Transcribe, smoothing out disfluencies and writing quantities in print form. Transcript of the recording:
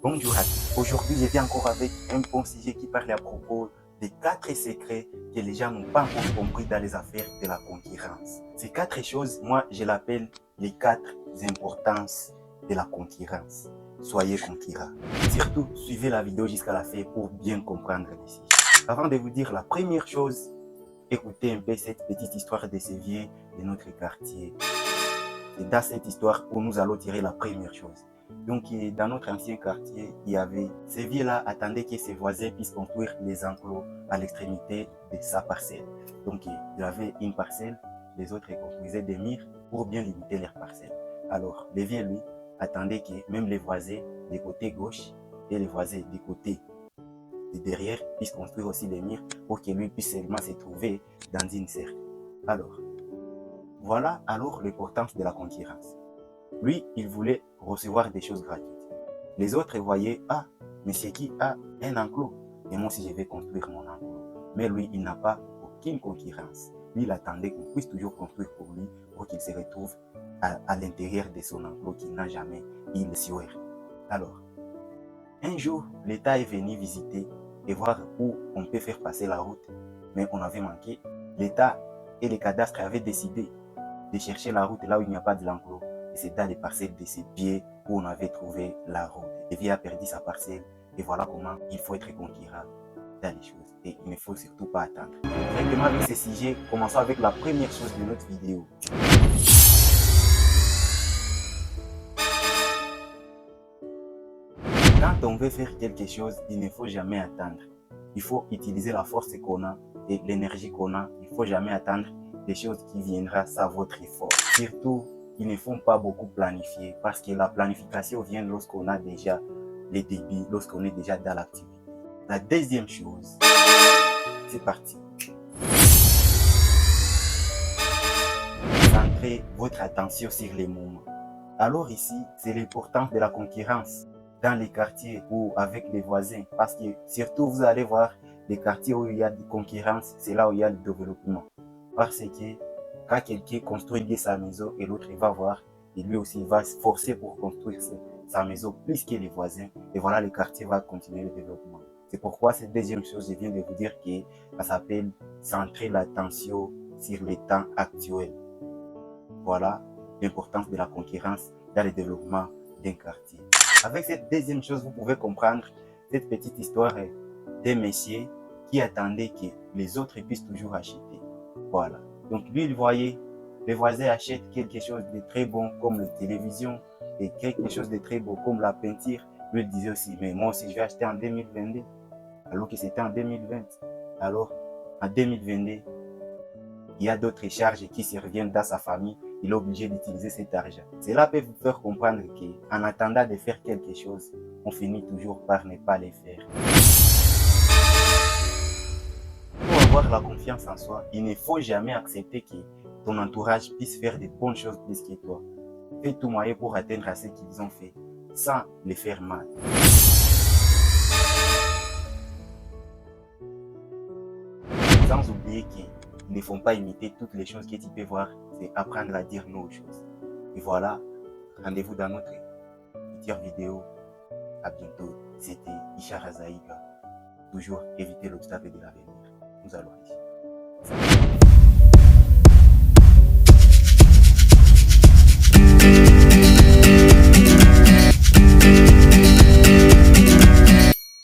Bonjour à tous. Aujourd'hui, je viens encore avec un bon sujet qui parle à propos des 4 secrets que les gens n'ont pas encore compris dans les affaires de la concurrence. Ces 4 choses, moi, je l'appelle les 4 importances de la concurrence. Soyez concurrents. Surtout, suivez la vidéo jusqu'à la fin pour bien comprendre les sujets. Avant de vous dire la première chose, écoutez un peu cette petite histoire de ces vieux de notre quartier. C'est dans cette histoire où nous allons tirer la première chose. Donc, dans notre ancien quartier, il y avait ces vieux-là attendaient que ses voisins puissent construire les enclos à l'extrémité de sa parcelle. Donc, il avait une parcelle, les autres construisaient des murs pour bien limiter leur parcelle. Alors, les vieux, lui, attendaient que même les voisins des côtés gauche et les voisins des côtés de derrière puissent construire aussi des murs pour que lui puisse seulement se trouver dans une cercle. Alors, voilà alors l'importance de la concurrence. Lui, il voulait recevoir des choses gratuites. Les autres voyaient, ah, mais c'est qui a un enclos, et moi aussi je vais construire mon enclos. Mais lui, il n'a pas aucune concurrence. Lui, il attendait qu'on puisse toujours construire pour lui, pour qu'il se retrouve à l'intérieur de son enclos qu'il n'a jamais eu le souhait. Alors, un jour, l'État est venu visiter et voir où on peut faire passer la route, mais on avait manqué. L'État et les cadastres avaient décidé de chercher la route là où il n'y a pas de l'enclos. Et c'est dans les parcelles de ces biais où on avait trouvé la route. Le vieux a perdu sa parcelle et voilà comment il faut être concurrent dans les choses. Et il ne faut surtout pas attendre. Directement avec ce sujet, commençons avec la première chose de notre vidéo. Quand on veut faire quelque chose, il ne faut jamais attendre. Il faut utiliser la force qu'on a et l'énergie qu'on a. Il ne faut jamais attendre des choses qui viendront sans votre effort. Surtout, ils ne font pas beaucoup planifier parce que la planification vient lorsqu'on a déjà les débits, lorsqu'on est déjà dans l'activité. La deuxième chose, c'est parti. Centrez votre attention sur les moments. Alors ici, c'est l'importance de la concurrence dans les quartiers ou avec les voisins parce que surtout vous allez voir les quartiers où il y a de concurrence, c'est là où il y a le développement. Parce que quand quelqu'un construit sa maison et l'autre va voir, et lui aussi va se forcer pour construire sa maison plus que les voisins. Et voilà, le quartier va continuer le développement. C'est pourquoi cette deuxième chose, je viens de vous dire que ça s'appelle centrer l'attention sur les temps actuels. Voilà l'importance de la concurrence dans le développement d'un quartier. Avec cette deuxième chose, vous pouvez comprendre cette petite histoire d'un monsieur qui attendait que les autres puissent toujours acheter. Voilà. Donc lui, il voyait les voisins achètent quelque chose de très bon comme la télévision et quelque chose de très beau comme la peinture. Lui, il disait aussi, mais moi aussi, je vais acheter en 2022, alors que c'était en 2020. Alors, en 2022, il y a d'autres charges qui se reviennent dans sa famille. Il est obligé d'utiliser cet argent. Cela peut vous faire comprendre qu'en attendant de faire quelque chose, on finit toujours par ne pas le faire. Pour avoir la confiance en soi, il ne faut jamais accepter que ton entourage puisse faire de bonnes choses plus que toi. Fais tout moyen pour atteindre à ce qu'ils ont fait, sans les faire mal. Sans oublier qu'ils ne font pas imiter toutes les choses que tu peux voir, c'est apprendre à dire non aux choses. Et voilà, rendez-vous dans notre future vidéo. À bientôt. C'était Ishara Zaïga. Toujours éviter l'obstacle de l'avenir. Nous allons ici.